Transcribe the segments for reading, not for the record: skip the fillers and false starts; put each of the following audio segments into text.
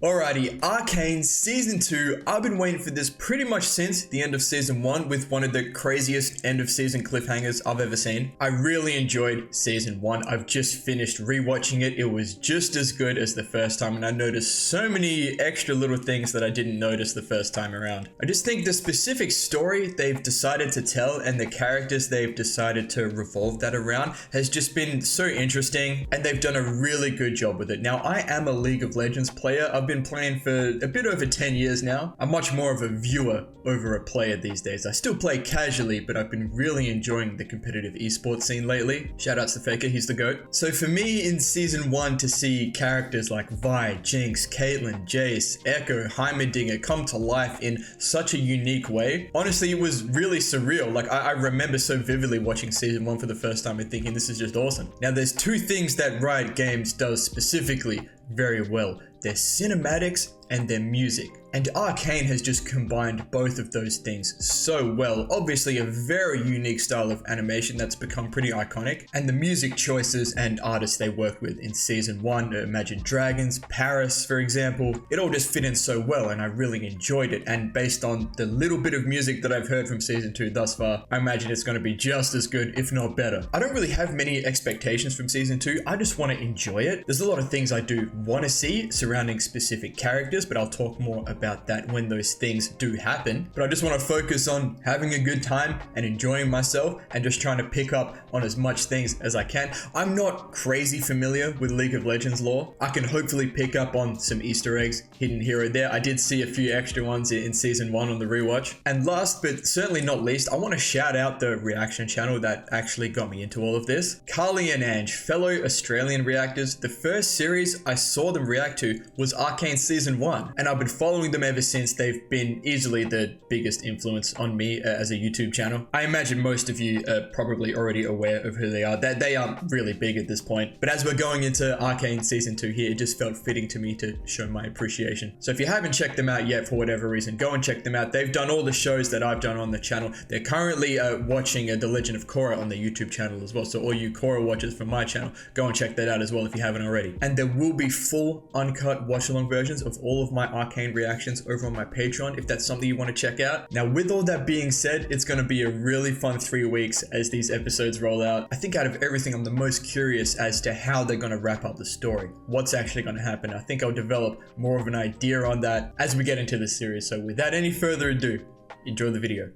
Alrighty, Arcane Season 2. I've been waiting for this pretty much since the end of Season 1 with one of the craziest end of season cliffhangers I've ever seen. I really enjoyed Season 1. I've just finished rewatching it. It was just as good as the first time, and I noticed so many extra little things that I didn't notice the first time around. I just think the specific story they've decided to tell and the characters they've decided to revolve that around has just been so interesting, and they've done a really good job with it. Now, I am a League of Legends player. I've been playing for a bit over 10 years now. I'm much more of a viewer over a player these days. I still play casually, but I've been really enjoying the competitive esports scene lately. Shoutouts to Faker, he's the GOAT. So for me in Season 1 to see characters like Vi, Jinx, Caitlyn, Jace, Echo, Heimerdinger come to life in such a unique way, honestly, it was really surreal. Like, I remember so vividly watching Season 1 for the first time and thinking this is just awesome. Now, there's two things that Riot Games does specifically very well: their cinematics and their music. And Arcane has just combined both of those things so well. Obviously a very unique style of animation that's become pretty iconic, and the music choices and artists they work with in Season 1, Imagine Dragons, Paris for example, it all just fit in so well and I really enjoyed it. And based on the little bit of music that I've heard from Season 2 thus far, I imagine it's going to be just as good, if not better. I don't really have many expectations from Season 2, I just want to enjoy it. There's a lot of things I do want to see surrounding specific characters, but I'll talk more about that when those things do happen. But I just want to focus on having a good time and enjoying myself and just trying to pick up on as much things as I can. I'm not crazy familiar with League of Legends lore. I can hopefully pick up on some Easter eggs hidden here or there. I did see a few extra ones in Season 1 on the rewatch. And last but certainly not least, I want to shout out the reaction channel that actually got me into all of this. Carly and Ange, fellow Australian reactors. The first series I saw them react to was Arcane Season 1, and I've been following them ever since. They've been easily the biggest influence on me as a YouTube channel. I imagine most of you are probably already aware of who they are. They are really big at this point. But as we're going into Arcane Season 2 here, it just felt fitting to me to show my appreciation. So if you haven't checked them out yet for whatever reason, go and check them out. They've done all the shows that I've done on the channel. They're currently watching The Legend of Korra on the YouTube channel as well. So all you Korra watchers from my channel, go and check that out as well if you haven't already. And there will be full uncut watch-along versions of all of my Arcane reactions over on my Patreon if that's something you want to check out. Now, with all that being said, it's going to be a really fun 3 weeks as these episodes roll out. I think out of everything, I'm the most curious as to how they're going to wrap up the story. What's actually going to happen? I think I'll develop more of an idea on that as we get into the series. So without any further ado, enjoy the video.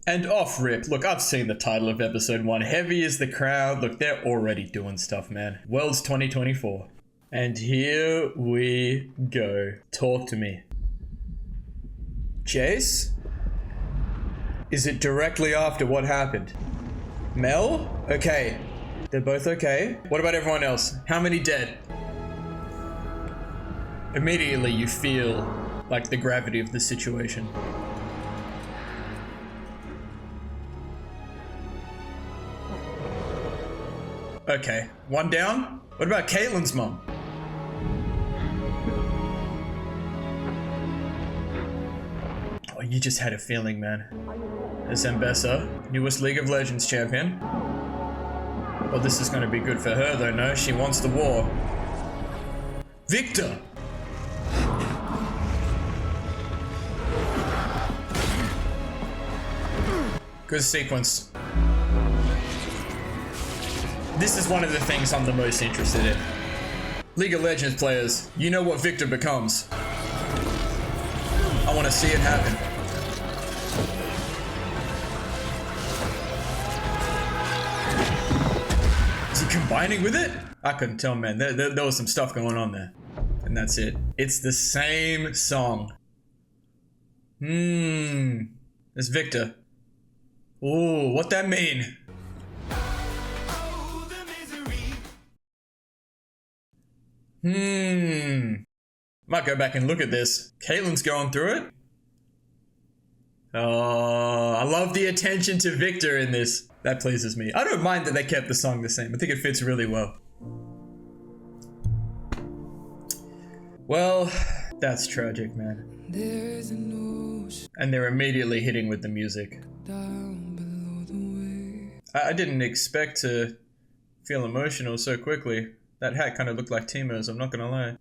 And off rip, look, I've seen the title of episode 1. Heavy is the crowd. Look, they're already doing stuff, man. World's 2024. And here we go. Talk to me. Jace? Is it directly after what happened? Mel? Okay. They're both okay. What about everyone else? How many dead? Immediately you feel like the gravity of the situation. Okay, one down? What about Caitlyn's mom? Oh, you just had a feeling, man. There's Ambessa, newest League of Legends champion. Well, this is gonna be good for her though, no? She wants the war. Victor! Good sequence. This is one of the things I'm the most interested in. League of Legends players, you know what Victor becomes. I want to see it happen. Is he combining with it? I couldn't tell, man. There was some stuff going on there. And that's it. It's the same song. It's Victor. Ooh, what that mean? Might go back and look at this. Caitlyn's going through it. Oh, I love the attention to Victor in this. That pleases me. I don't mind that they kept the song the same. I think it fits really well. Well, that's tragic, man. And they're immediately hitting with the music. I didn't expect to feel emotional so quickly. That hat kind of looked like Timo's, I'm not gonna lie.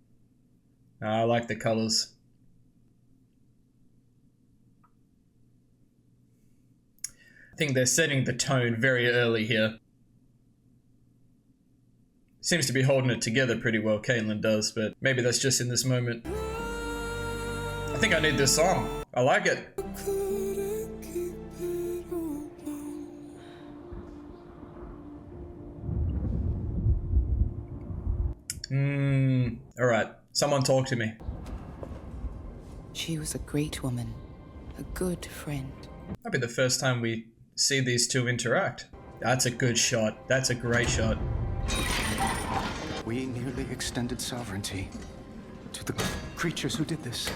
I like the colors. I think they're setting the tone very early here. Seems to be holding it together pretty well, Caitlyn does, but maybe that's just in this moment. I think I need this song. I like it. Alright. Someone talk to me. She was a great woman. A good friend. Might be the first time we see these two interact. That's a good shot. That's a great shot. We nearly extended sovereignty to the creatures who did this.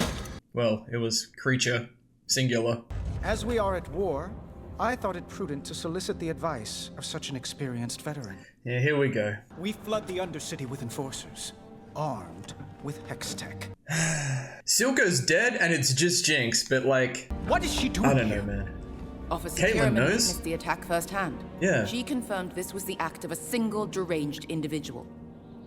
Well, it was creature, singular. As we are at war, I thought it prudent to solicit the advice of such an experienced veteran. Yeah, here we go. We flood the Undercity with enforcers, armed with hex tech. Silco's dead and it's just Jinx, but like... What is she doing I don't here? know, man. Officer Caitlyn Kierman knows? witnessed the attack firsthand. Yeah. She confirmed this was the act of a single deranged individual.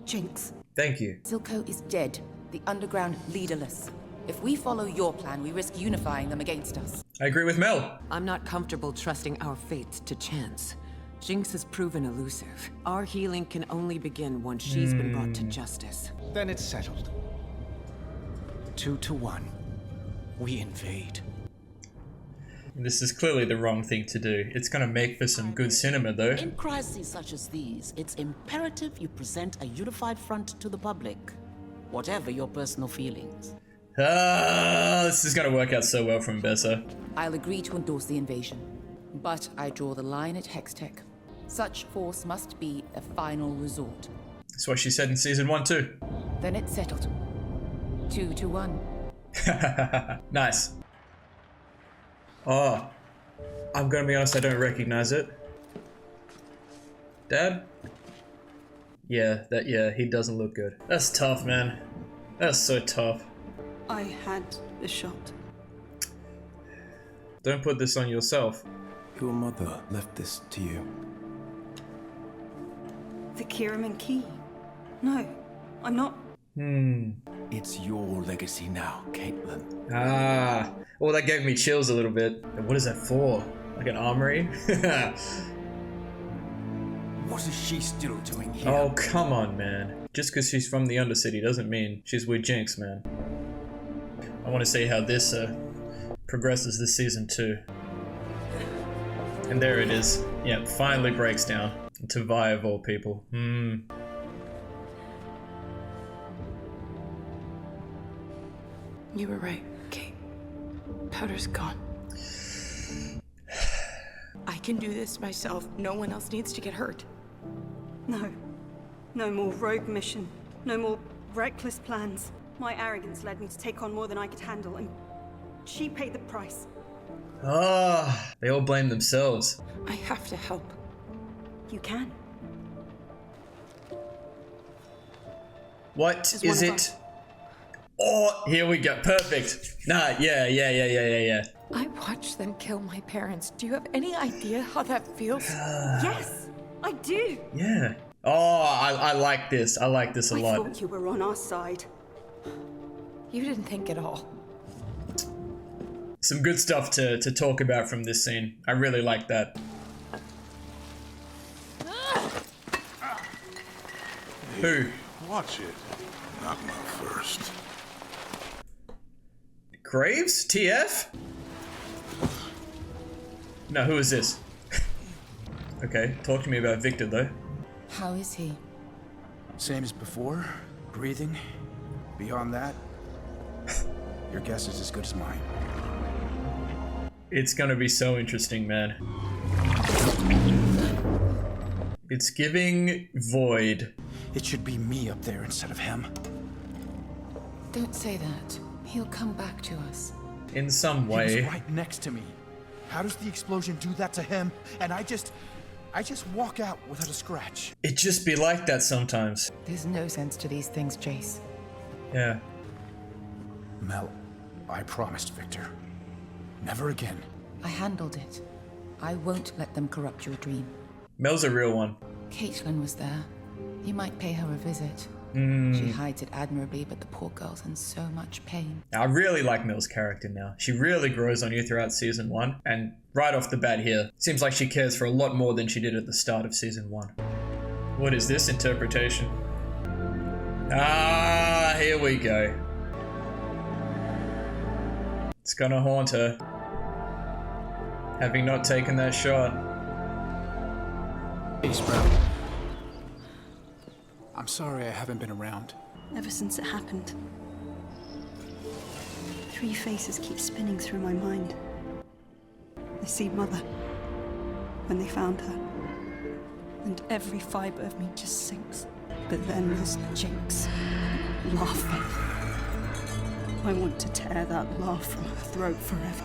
Jinx. Thank you. Silco is dead. The underground leaderless. If we follow your plan, we risk unifying them against us. I agree with Mel. I'm not comfortable trusting our fates to chance. Jinx has proven elusive. Our healing can only begin once she's been brought to justice. Then it's settled. 2 to 1. We invade. This is clearly the wrong thing to do. It's gonna make for some good cinema, though. In crises such as these, it's imperative you present a unified front to the public, whatever your personal feelings. This is gonna work out so well from Bessa. I'll agree to endorse the invasion. But I draw the line at Hextech. Such force must be a final resort. That's what she said in season 1 too. Then it's settled. 2 to 1. Nice. Oh, I'm gonna be honest, I don't recognize it. Dad? Yeah, he doesn't look good. That's tough, man. That's so tough. I had the shot. Don't put this on yourself. Your mother left this to you. The Kiraman key. No, I'm not. It's your legacy now, Caitlyn. Ah, well, that gave me chills a little bit. What is that for? Like an armory? What is she still doing here? Oh, come on, man. Just because she's from the Undercity doesn't mean she's with Jinx, man. I want to see how this progresses this season too. And there it is. Yeah, finally breaks down to Vi of all people. You were right, Kate. Powder's gone. I can do this myself. No one else needs to get hurt. No. No more rogue mission. No more reckless plans. My arrogance led me to take on more than I could handle, and she paid the price. Ah, they all blame themselves. I have to help. You can. What She's is one of it? us. Oh, here we go. Perfect. Nah, yeah. I watched them kill my parents. Do you have any idea how that feels? Yes, I do. Yeah. Oh, I like this. I like this a I lot. thought you were on our side. You didn't think at all. Some good stuff to talk about from this scene. I really like that. Who? Watch it. Not my first. Graves? TF? No, who is this? Okay, talk to me about Victor though. How is he? Same as before, breathing. Beyond that, your guess is as good as mine. It's gonna be so interesting, man. It's giving Void. It should be me up there instead of him. Don't say that. He'll come back to us. In some He way. was right next to me. How does the explosion do that to him? And I just walk out without a scratch. It just be like that sometimes. There's no sense to these things, Jace. Yeah. Mel, I promised Victor. Never again. I handled it. I won't let them corrupt your dream. Mel's a real one. Caitlyn was there. You might pay her a visit. She hides it admirably, but the poor girl's in so much pain. I really like Mill's character now. She really grows on you throughout season 1, and right off the bat here, seems like she cares for a lot more than she did at the start of season 1. What is this interpretation? Ah, here we go. It's gonna haunt her. Having not taken that shot. Hey, Sprout. I'm sorry I haven't been around. Ever since it happened, 3 faces keep spinning through my mind. I see Mother, when they found her, and every fibre of me just sinks. But then there's Jinx, laughing. I want to tear that laugh from her throat forever.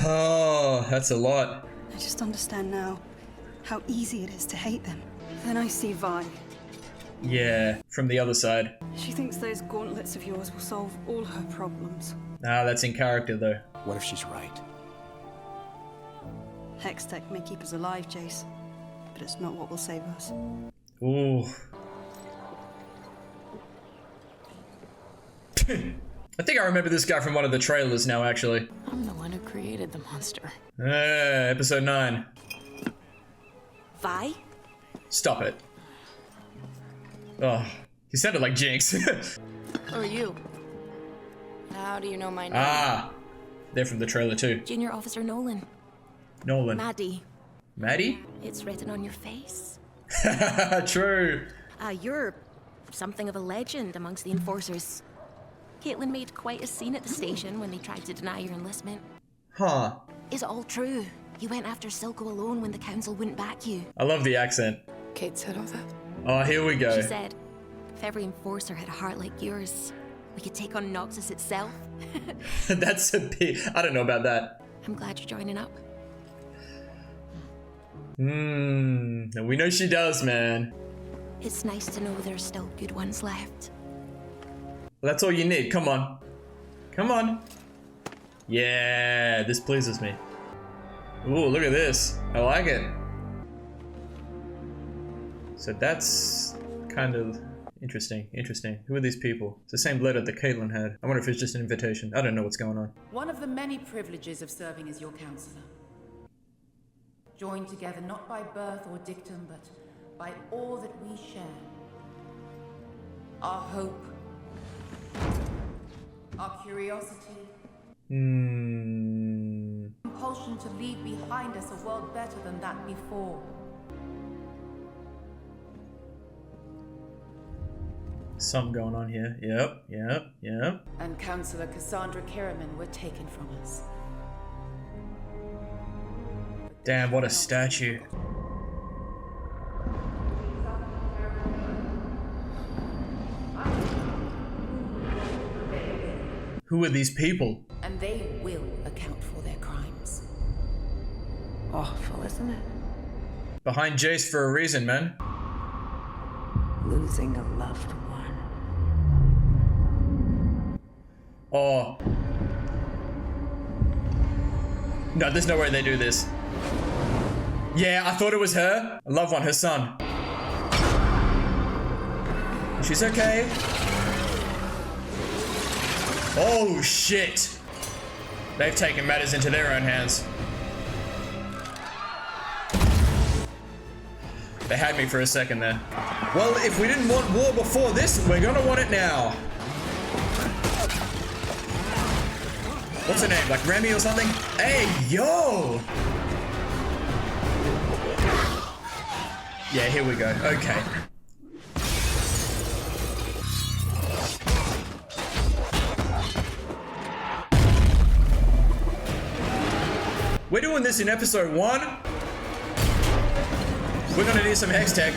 Oh, that's a lot. I just understand now how easy it is to hate them. Then I see Vi. Yeah, from the other side. She thinks those gauntlets of yours will solve all her problems. Ah, that's in character though. What if she's right? Hextech may keep us alive, Jace, but it's not what will save us. Ooh. I think I remember this guy from one of the trailers now, actually. I'm the one who created the monster. Episode 9. Vi? Stop it. Oh, he sounded like Jinx. Who are you? How do you know my name? Ah, they're from the trailer too. Junior Officer Nolan. Nolan. Maddie. Maddie? It's written on your face. True. You're something of a legend amongst the enforcers. Caitlin made quite a scene at the station when they tried to deny your enlistment. Huh. Is it all true? You went after Silco alone when the council wouldn't back you. I love the accent. Kate said all that. Oh, here we go. She said, if every enforcer had a heart like yours, we could take on Noxus itself. That's a bit... I don't know about that. I'm glad you're joining up. And we know she does, man. It's nice to know there's still good ones left. Well, that's all you need. Come on. Come on. Yeah, this pleases me. Ooh, look at this. I like it. So that's kind of interesting. Interesting. Who are these people? It's the same letter that Caitlin had. I wonder if it's just an invitation. I don't know what's going on. One of the many privileges of serving as your counselor. Joined together not by birth or dictum, but by all that we share. Our hope. Our curiosity. Compulsion to leave behind us a world better than that before. Something going on here. Yep. And Councillor Cassandra Kiriman were taken from us. Damn, what a statue. Who are these people? And they will account for their crimes. Awful, isn't it? Behind Jace for a reason, man. Losing a loved one. Oh. No, there's no way they do this. Yeah, I thought it was her. A loved one, her son. She's okay. Oh, shit. They've taken matters into their own hands. They had me for a second there. Well, if we didn't want war before this, we're gonna want it now. What's her name? Like Remy or something? Hey, yo! Yeah, here we go. Okay. We're doing this in episode 1. We're gonna need some hex tech.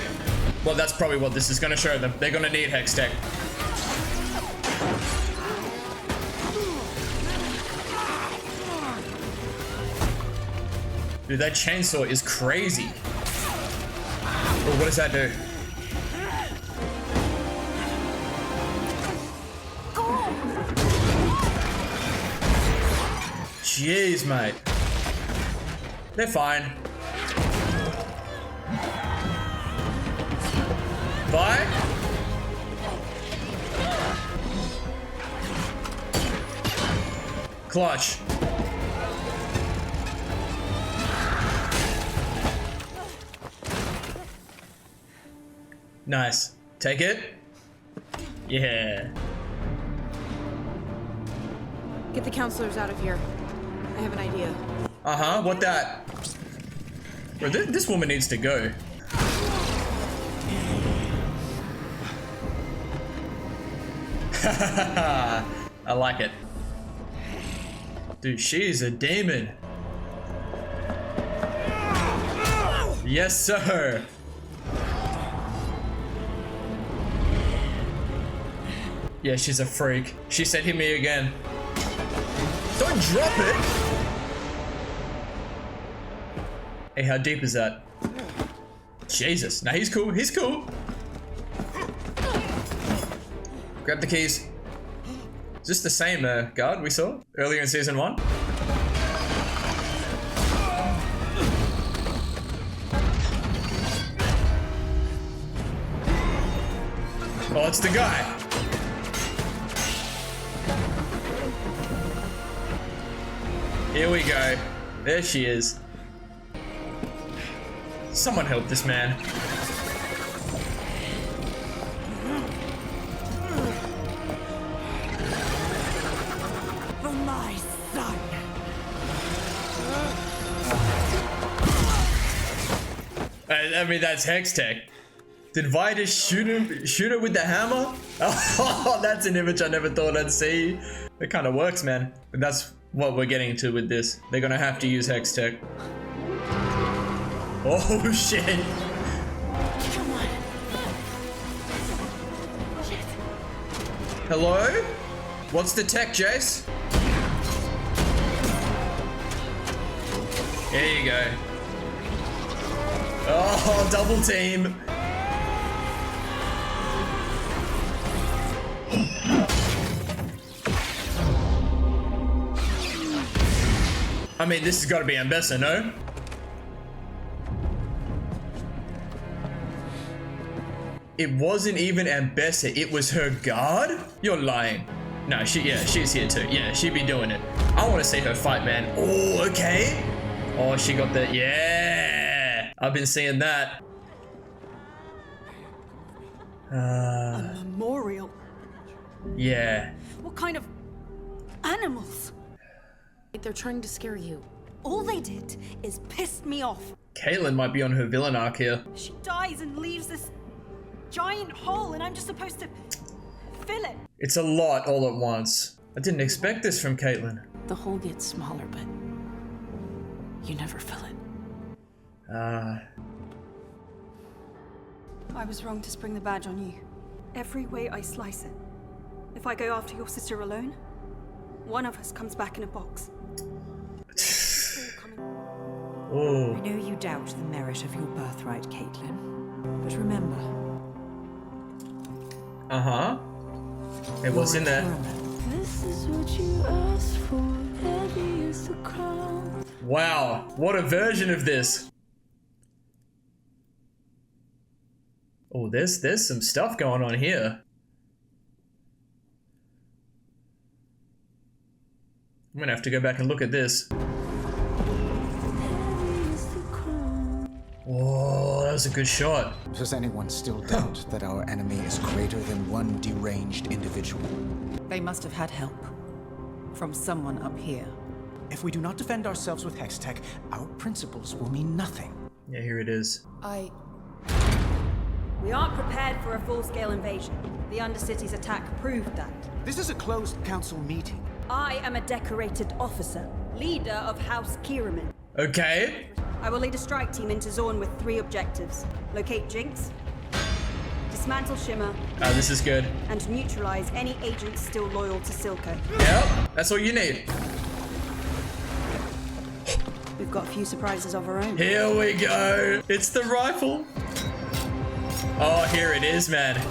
Well, that's probably what this is gonna show them. They're gonna need hex tech. Dude, that chainsaw is crazy. Oh, what does that do? Jeez, mate. They're fine. Vi? Clutch. Nice. Take it. Yeah. Get the counselors out of here. I have an idea. Uh-huh, what that? Bro, this woman needs to go. I like it. Dude, she's a demon. Yes, sir. Yeah, she's a freak. She said, hit me again. Don't drop it. Hey, how deep is that? Jesus. Nah, he's cool. He's cool. Grab the keys. Is this the same guard we saw earlier in season 1? Oh, it's the guy. Here we go. There she is. Someone help this man. For my son. I mean, that's Hex Tech. Did Vi just shoot her with the hammer? Oh, that's an image I never thought I'd see. It kind of works, man. But that's what we're getting to with this. They're gonna have to use Hex Tech. Oh, shit. Come on. Shit. Hello? What's the tech, Jace? There you go. Oh, double team. I mean, this has got to be Ambessa, no? It wasn't even Ambessa, it was her guard? You're lying. No, she's here too. Yeah, she'd be doing it. I want to see her fight, man. Oh, okay. Oh, she got the, yeah. I've been seeing that. A memorial? Yeah. What kind of animals? They're trying to scare you. All they did is piss me off. Caitlin might be on her villain arc here. She dies and leaves this giant hole, and I'm just supposed to fill it. It's a lot all at once. I didn't expect this from Caitlin. The hole gets smaller, but you never fill it. I was wrong to spring the badge on you. Every way I slice it. If I go after your sister alone, one of us comes back in a box. Oh. I know you doubt the merit of your birthright, Caitlin. But remember. Uh-huh. Hey, what's in there? This is what you asked for. Heavy is the crown. Wow, what a version of this. Oh, there's some stuff going on here. I'm gonna have to go back and look at this. Whoa, that was a good shot. Does anyone still doubt that our enemy is greater than one deranged individual? They must have had help from someone up here. If we do not defend ourselves with Hextech, our principles will mean nothing. Yeah, here it is. We aren't prepared for a full-scale invasion. The Undercity's attack proved that. This is a closed council meeting. I am a decorated officer, leader of House Kiraman. Okay. I will lead a strike team into Zorn with 3 objectives. Locate Jinx, dismantle Shimmer, This is good. and neutralize any agents still loyal to Silco. Yep, that's all you need. We've got a few surprises of our own. Here we go. It's the rifle. Oh, here it is, man.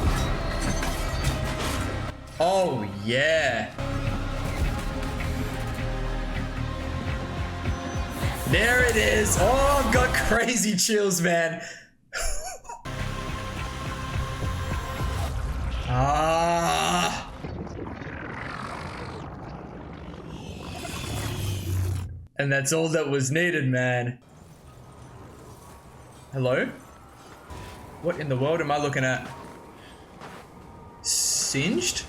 Oh, yeah. There it is. Oh, I've got crazy chills, man. And that's all that was needed, man. Hello? What in the world am I looking at? Singed?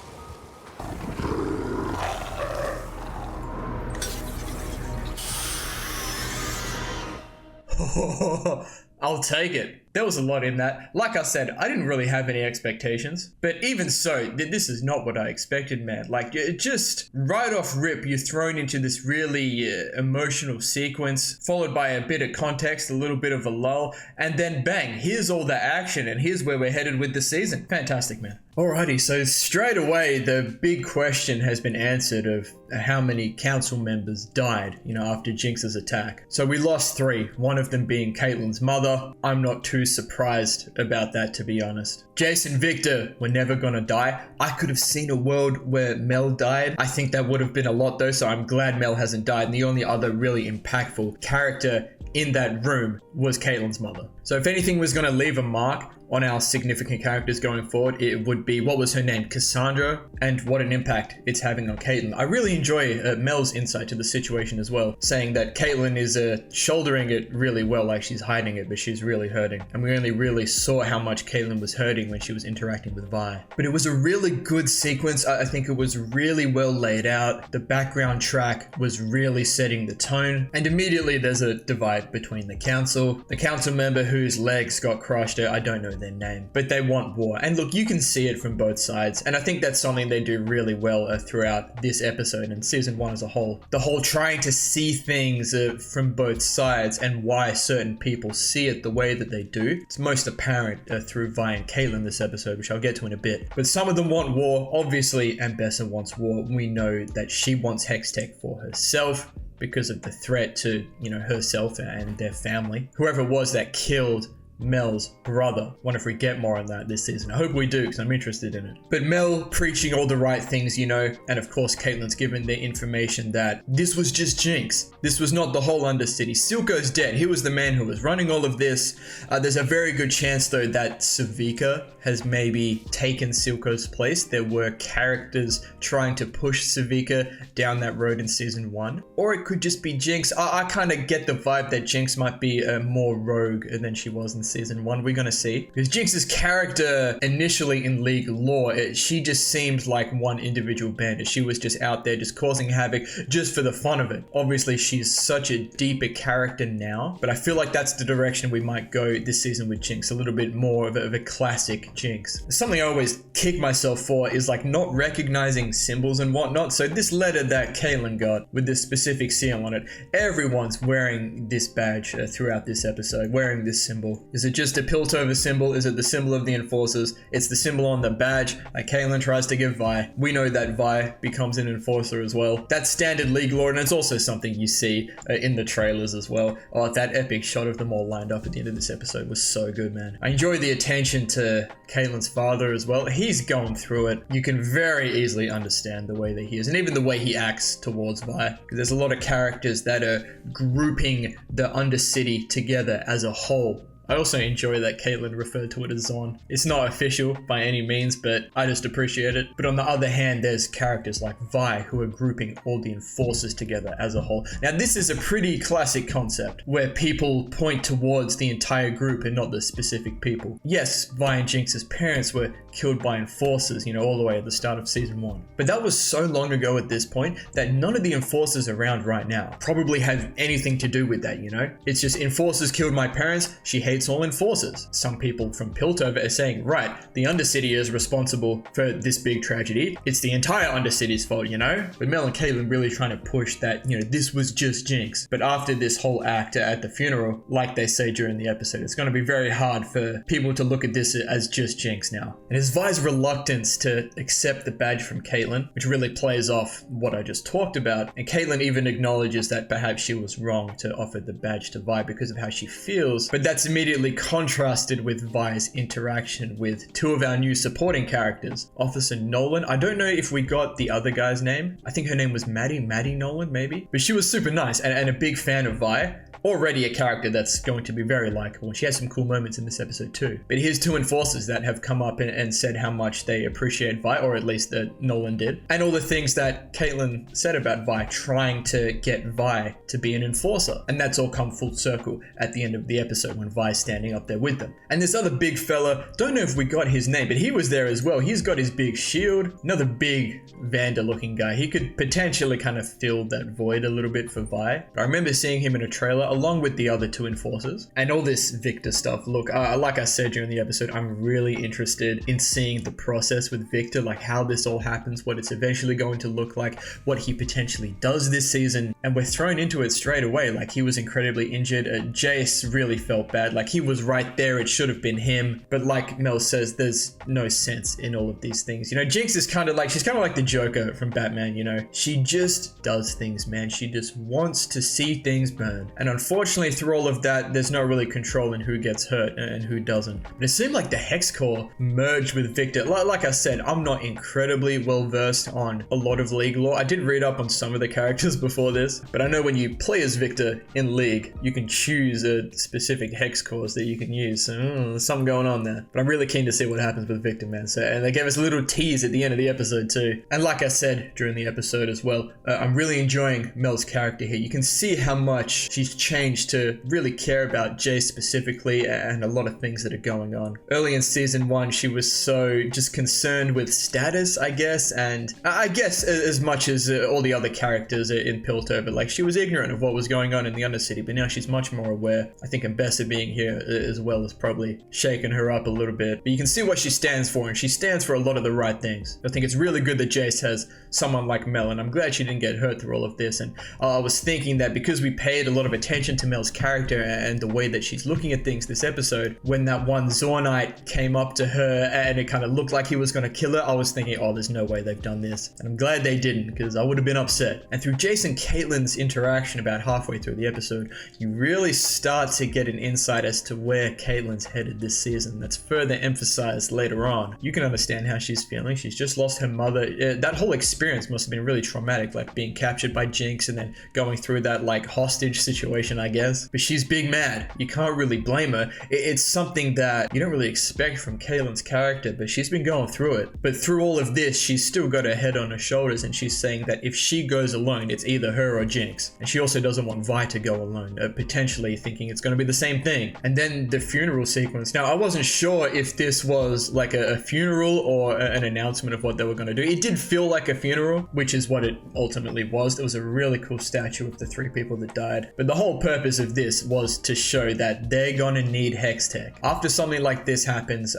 I'll take it. There was a lot in that. Like I said, I didn't really have any expectations. But even so, this is not what I expected, man. Like, it just right off rip, you're thrown into this really emotional sequence, followed by a bit of context, a little bit of a lull, and then bang, here's all the action, and here's where we're headed with the season. Fantastic, man. Alrighty, so straight away, the big question has been answered of how many council members died, after Jinx's attack. So we lost 3, one of them being Caitlyn's mother. I'm not too surprised about that, to be honest. Jace and Victor were never gonna die. I could have seen a world where Mel died. I think that would have been a lot though, so I'm glad Mel hasn't died. And the only other really impactful character in that room was Caitlyn's mother. So if anything was gonna leave a mark on our significant characters going forward, it would be, what was her name? Cassandra, and what an impact it's having on Caitlyn. I really enjoy Mel's insight to the situation as well, saying that Caitlyn is shouldering it really well, like she's hiding it, but she's really hurting. And we only really saw how much Caitlyn was hurting when she was interacting with Vi. But it was a really good sequence. I think it was really well laid out. The background track was really setting the tone. And immediately there's a divide between the council member whose legs got crushed. I don't know their name, but they want war. And look, you can see it from both sides. And I think that's something they do really well throughout this episode and season 1 as a whole. The whole trying to see things from both sides and why certain people see it the way that they do. It's most apparent through Vi and Caitlyn this episode, which I'll get to in a bit. But some of them want war, obviously, and Bessa wants war. We know that she wants Hextech for herself because of the threat to, herself and their family. Whoever it was that killed Mel's brother. Wonder if we get more on that this season. I hope we do, because I'm interested in it. But Mel preaching all the right things, and of course Caitlyn's given the information that this was just Jinx. This was not the whole Undercity. Silco's dead. He was the man who was running all of this. There's a very good chance though that Savika has maybe taken Silco's place. There were characters trying to push Savika down that road in season 1. Or it could just be Jinx. I kind of get the vibe that Jinx might be more rogue than she was in season 1. We're gonna see, because Jinx's character initially in League lore, she just seemed like one individual bandit. She was just out there just causing havoc just for the fun of it. Obviously she's such a deeper character now, but I feel like that's the direction we might go this season with Jinx, a little bit more of a classic Jinx. Something I always kick myself for is like not recognizing symbols and whatnot. So this letter that Caitlyn got with this specific seal on it, everyone's wearing this badge throughout this episode, wearing this symbol. Is it just a Piltover symbol? Is it the symbol of the Enforcers? It's the symbol on the badge that Caitlyn tries to give Vi. We know that Vi becomes an Enforcer as well. That's standard League lore, and it's also something you see in the trailers as well. Oh, that epic shot of them all lined up at the end of this episode was so good, man. I enjoy the attention to Caitlyn's father as well. He's going through it. You can very easily understand the way that he is, and even the way he acts towards Vi. Because there's a lot of characters that are grouping the Undercity together as a whole. I also enjoy that Caitlyn referred to it as Zon. It's not official by any means, but I just appreciate it. But on the other hand, there's characters like Vi who are grouping all the Enforcers together as a whole. Now this is a pretty classic concept where people point towards the entire group and not the specific people. Yes, Vi and Jinx's parents were killed by Enforcers, all the way at the start of season 1. But that was so long ago at this point that none of the Enforcers around right now probably have anything to do with that, It's just Enforcers killed my parents, she hates all Enforcers. Some people from Piltover are saying, right, the Undercity is responsible for this big tragedy. It's the entire Undercity's fault, But Mel and Caitlyn really trying to push that, this was just Jinx. But after this whole act at the funeral, like they say during the episode, it's going to be very hard for people to look at this as just Jinx now. And it's Vi's reluctance to accept the badge from Caitlyn, which really plays off what I just talked about. And Caitlyn even acknowledges that perhaps she was wrong to offer the badge to Vi because of how she feels, but that's immediately contrasted with Vi's interaction with 2 of our new supporting characters, Officer Nolan. I don't know if we got the other guy's name. I think her name was Maddie Nolan, maybe, but she was super nice and a big fan of Vi. already a character that's going to be very likable. She has some cool moments in this episode too. But here's two enforcers that have come up and said how much they appreciate Vi, or at least that Nolan did. And all the things that Caitlin said about Vi, trying to get Vi to be an enforcer. And that's all come full circle at the end of the episode when Vi's standing up there with them. And this other big fella, don't know if we got his name, but he was there as well. He's got his big shield, another big Vander looking guy. He could potentially kind of fill that void a little bit for Vi. But I remember seeing him in a trailer along with the other two enforcers. And all this Victor stuff. Look, like I said during the episode, I'm really interested in seeing the process with Victor, like how this all happens, what it's eventually going to look like, what he potentially does this season. And we're thrown into it straight away. Like, he was incredibly injured. Jace really felt bad. Like, he was right there. It should have been him. But like Mel says, there's no sense in all of these things. You know, Jinx is kind of like, she's kind of like the Joker from Batman, you know? She just does things, man. She just wants to see things burn. And unfortunately, through all of that, there's no really control in who gets hurt and who doesn't. But it seemed like the Hex Core merged with Victor. Like I said, I'm not incredibly well versed on a lot of League lore. I did read up on some of the characters before this, but I know when you play as Victor in League, you can choose a specific Hex Cores that you can use. So there's something going on there. But I'm really keen to see what happens with Victor, man. So, and they gave us a little tease at the end of the episode too. And like I said during the episode as well, I'm really enjoying Mel's character here. You can see how much she's changed to really care about Jace specifically and a lot of things that are going on. Early in season 1, she was so just concerned with status, I guess, and I guess as much as all the other characters in Piltover, like she was ignorant of what was going on in the Undercity, but now she's much more aware. I think Ambessa being here as well has probably shaken her up a little bit, but you can see what she stands for, and she stands for a lot of the right things. I think it's really good that Jace has someone like Mel, and I'm glad she didn't get hurt through all of this. And I was thinking that because we paid a lot of attention to Mel's character and the way that she's looking at things this episode, when that one Zornite came up to her and it kind of looked like he was going to kill her, I was thinking, oh, there's no way they've done this. And I'm glad they didn't, because I would have been upset. And through Jace and Caitlin's interaction about halfway through the episode, you really start to get an insight as to where Caitlin's headed this season. That's further emphasized later on. You can understand how she's feeling. She's just lost her mother. That whole experience must have been really traumatic, like being captured by Jinx and then going through that like hostage situation, I guess. But she's big mad. You can't really blame her. It's something that you don't really expect from Caitlin's character, but she's been going through it. But through all of this, she's still got her head on her shoulders, and she's saying that if she goes alone, it's either her or Jinx. And she also doesn't want Vi to go alone, potentially thinking it's going to be the same thing. And then the funeral sequence. Now, I wasn't sure if this was like a funeral or an announcement of what they were going to do. It did feel like a funeral, which is what it ultimately was. There was a really cool statue of the 3 people that died. But the whole purpose of this was to show that they're gonna need Hex Tech. After something like this happens,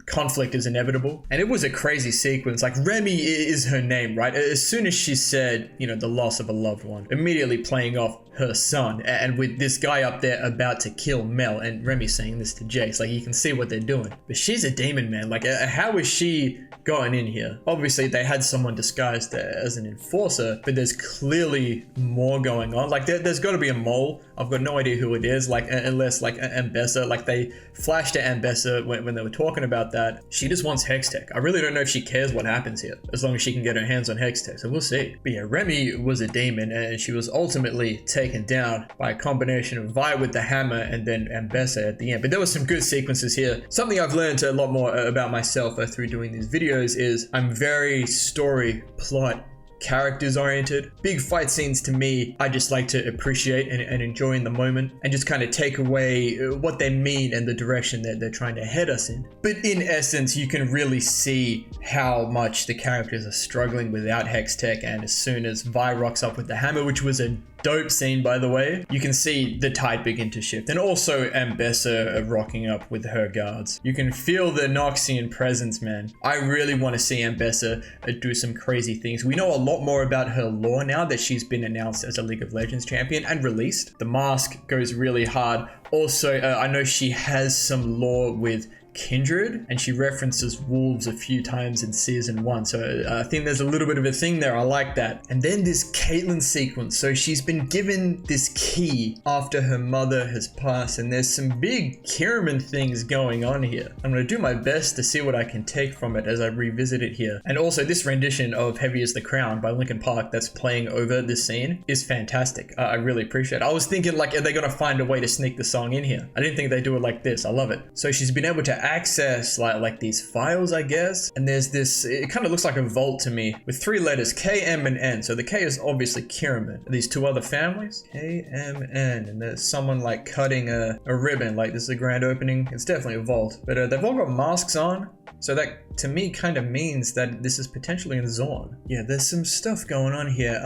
conflict is inevitable. And it was a crazy sequence. Like, Remy is her name, right? As soon as she said, you know, the loss of a loved one, immediately playing off her son, and with this guy up there about to kill Mel, and Remy saying this to Jace, like, you can see what they're doing. But she's a demon, man. Like, how is she going in here? Obviously, they had someone disguised as an enforcer, but there's clearly more going on. Like, there's got to be a mole. I've got no idea who it is, like, unless, like, Ambessa, like, they flashed to Ambessa when they were talking about that. She just wants Hex Tech. I really don't know if she cares what happens here, as long as she can get her hands on Hex Tech, so we'll see. But yeah, Remy was a demon, and she was ultimately taken down by a combination of Vi with the hammer and then Ambessa at the end. But there were some good sequences here. Something I've learned a lot more about myself through doing these videos is I'm very story, plot, characters oriented. Big fight scenes to me, I just like to appreciate and enjoy in the moment and just kind of take away what they mean and the direction that they're trying to head us in. But in essence, you can really see how much the characters are struggling without Hex Tech, and as soon as Vi rocks up with the hammer, which was a dope scene, by the way, you can see the tide begin to shift. And also Ambessa rocking up with her guards. You can feel the Noxian presence, man. I really want to see Ambessa do some crazy things. We know a lot more about her lore now that she's been announced as a League of Legends champion and released. The mask goes really hard. Also, I know she has some lore with kindred, and she references wolves a few times in season 1. So I think there's a little bit of a thing there. I like that. And then this Caitlyn sequence. So she's been given this key after her mother has passed, and there's some big Kiraman things going on here. I'm going to do my best to see what I can take from it as I revisit it here. And also this rendition of Heavy as the Crown by Linkin Park that's playing over this scene is fantastic. I really appreciate it. I was thinking like, are they going to find a way to sneak the song in here? I didn't think they do it like this. I love it. So she's been able to access like these files, I guess. And there's this, it kind of looks like a vault to me with 3 letters, K, M, and N. So the K is obviously Kiraman. These 2 other families, K, M, N. And there's someone like cutting a ribbon, like this is a grand opening. It's definitely a vault, but they've all got masks on. So that to me kind of means that this is potentially in Zorn. Yeah, there's some stuff going on here.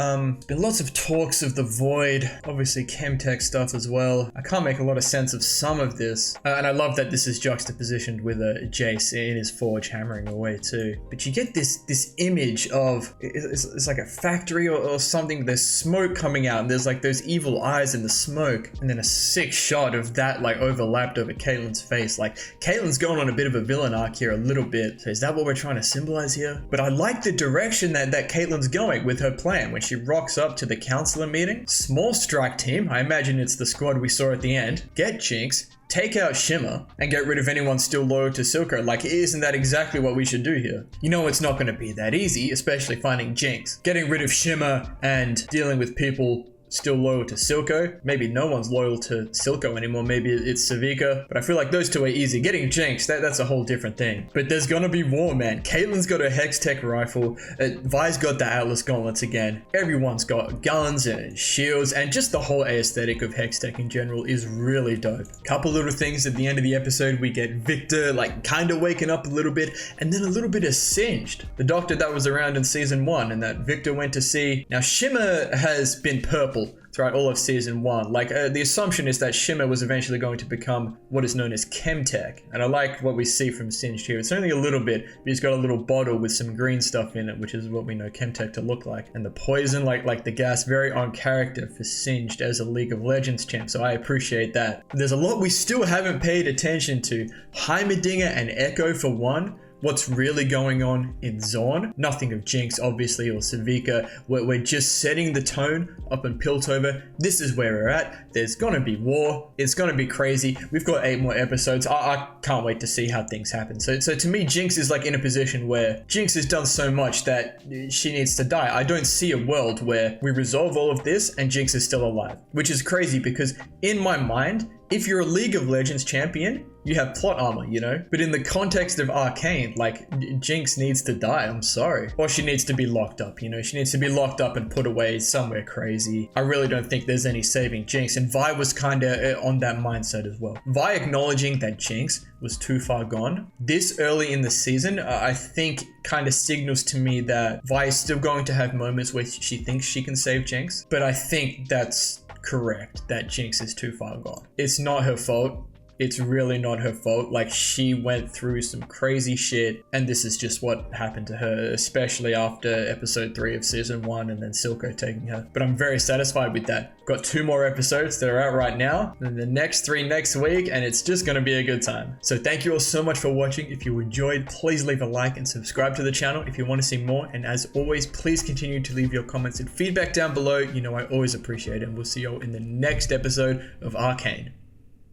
Been lots of talks of the Void, obviously Chemtech stuff as well. I can't make a lot of sense of some of this. And I love that this is juxtapositioned with Jace in his forge hammering away too. But you get this image of, it's like a factory or something. There's smoke coming out and there's like those evil eyes in the smoke. And then a sick shot of that like overlapped over Caitlyn's face. Like Caitlyn's going on a bit of a villain arc here a little bit. So is that what we're trying to symbolize here? But I like the direction that Caitlyn's going with her plan when she rocks up to the counselor meeting. Small strike team. I imagine it's the squad we saw at the end. Get Jinx, take out Shimmer, and get rid of anyone still loyal to Silco. Like, isn't that exactly what we should do here? You know it's not going to be that easy, especially finding Jinx. Getting rid of Shimmer and dealing with people still loyal to Silco. Maybe no one's loyal to Silco anymore. Maybe it's Savika. But I feel like those 2 are easy. Getting Jinx, that's a whole different thing. But there's gonna be war, man. Caitlyn's got a Hex Tech rifle. Vi's got the Atlas gauntlets again. Everyone's got guns and shields. And just the whole aesthetic of Hex Tech in general is really dope. Couple little things at the end of the episode. We get Victor like kind of waking up a little bit. And then a little bit of Singed. The doctor that was around in season 1 and that Victor went to see. Now Shimmer has been purple throughout all of season 1. Like the assumption is that Shimmer was eventually going to become what is known as Chemtech. And I like what we see from Singed here. It's only a little bit, but he's got a little bottle with some green stuff in it, which is what we know Chemtech to look like. And the poison, like the gas, very on character for Singed as a League of Legends champ. So I appreciate that. There's a lot we still haven't paid attention to. Heimerdinger and Echo for one. What's really going on in Zorn? Nothing of Jinx, obviously, or Savika. We're just setting the tone up in Piltover. This is where we're at. There's gonna be war. It's gonna be crazy. We've got 8 more episodes. I can't wait to see how things happen. So to me, Jinx is like in a position where Jinx has done so much that she needs to die. I don't see a world where we resolve all of this and Jinx is still alive, which is crazy because in my mind, if you're a League of Legends champion, you have plot armor, you know? But in the context of Arcane, like, Jinx needs to die, I'm sorry. Or she needs to be locked up, you know? She needs to be locked up and put away somewhere crazy. I really don't think there's any saving Jinx, and Vi was kinda on that mindset as well. Vi acknowledging that Jinx was too far gone this early in the season, I think kinda signals to me that Vi is still going to have moments where she thinks she can save Jinx, but I think that's correct, that Jinx is too far gone. It's not her fault. It's really not her fault. Like, she went through some crazy shit, and this is just what happened to her, especially after episode 3 of season 1 and then Silco taking her. But I'm very satisfied with that. Got 2 more episodes that are out right now, and the next 3 next week, and it's just gonna be a good time. So thank you all so much for watching. If you enjoyed, please leave a like and subscribe to the channel if you want to see more. And as always, please continue to leave your comments and feedback down below. You know I always appreciate it, and we'll see you all in the next episode of Arcane.